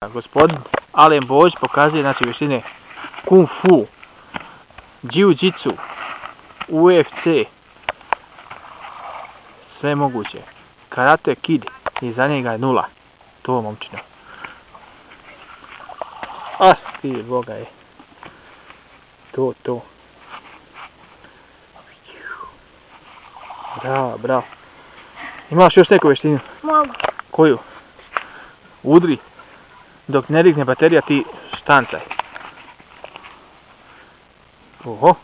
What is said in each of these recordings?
Gospodin Alen Božić pokazuje znači vještine Kung Fu, Jiu-Jitsu, UFC, sve moguće. Karate Kid i za njega je 0. To momčina. A ti boga je. To. Bravo, bravo. Imaš još neku vještinu? Mogu. Koju? Udri. Dok ne digne baterija ti štancaj. Oho.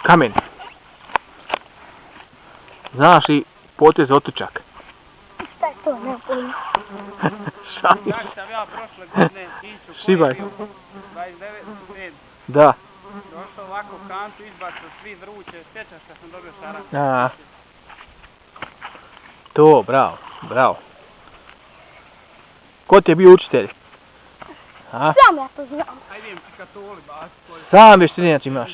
Kamen. Znaš li potez otučak? Šta je to? Ne pojma. Šalim. Kako sam ja prošle godine iću Šibaj. 29.7. Da. Došao ovako u kantu, izbacio svi vruće, sjećaš kad sam dobio šarak. A. To, bravo. Ko ti je bio učitelj? A? Sam ja to znam. Ajde im ti katoli baciti. Sam vještinjac imaš.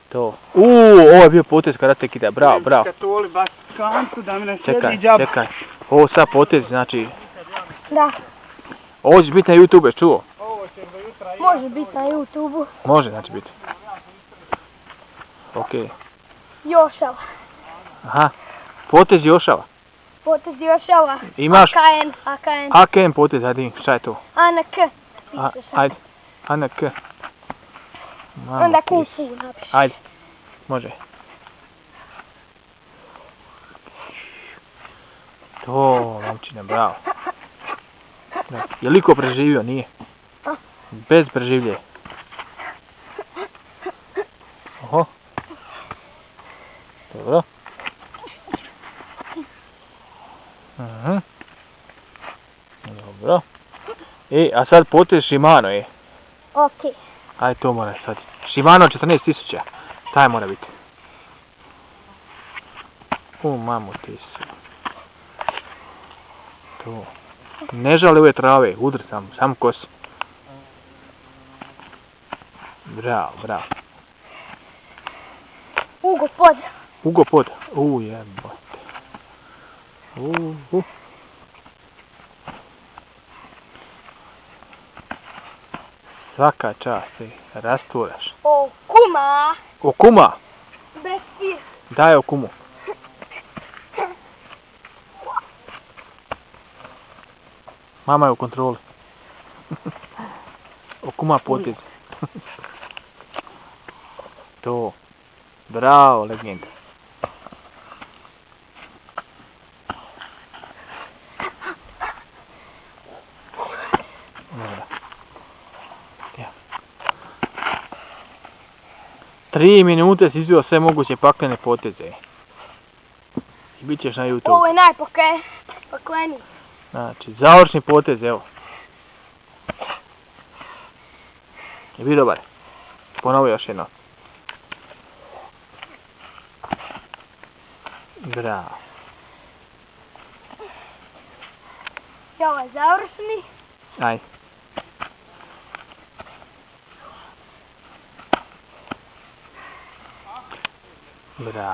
To. Ovo je bio potez karate kida, bravo. Katoli baciti kantu da mi ne sjedi Čekaj. džab. Ovo sad potez, znači, Da. ovo će biti na YouTube, čuo? Ovo će do jutra i... Može biti na YouTube-u. Može, znači biti. Okej. Jošava. Aha. Potez Jošava. Potez Jošava. Imaš AKN. AKM potez, ajde, šta je to? ANK. Ajde. ANK. Onda Kung Fu napiš. Ajde. Može. To, momčine, bravo. Je li ko preživio? Nije. Bez preživlje. Oho. Dobro. Dobro. A sad potez Shimano, Okej. Ajde, to mora sad. Shimano 14.000. Taj mora biti. Mamu ti su. To. Ne žali ove trave, udri sam kosi. Bravo. Ugo pod. Jebote. Svaka čast, rastvoraš. Okuma! Bez sir. Daj okumu. Mama je u kontroli. Okuma potez. To. Bravo, legenda. Dobra. 3 minute si izveo sve moguće paklene poteze. I bit ćeš na YouTube. Ovo je najpakleniji. Znači, završni potez, evo. Je bio dobar? Ponovi još jedno. Bravo. Ovo je završni. Ajde. Bravo.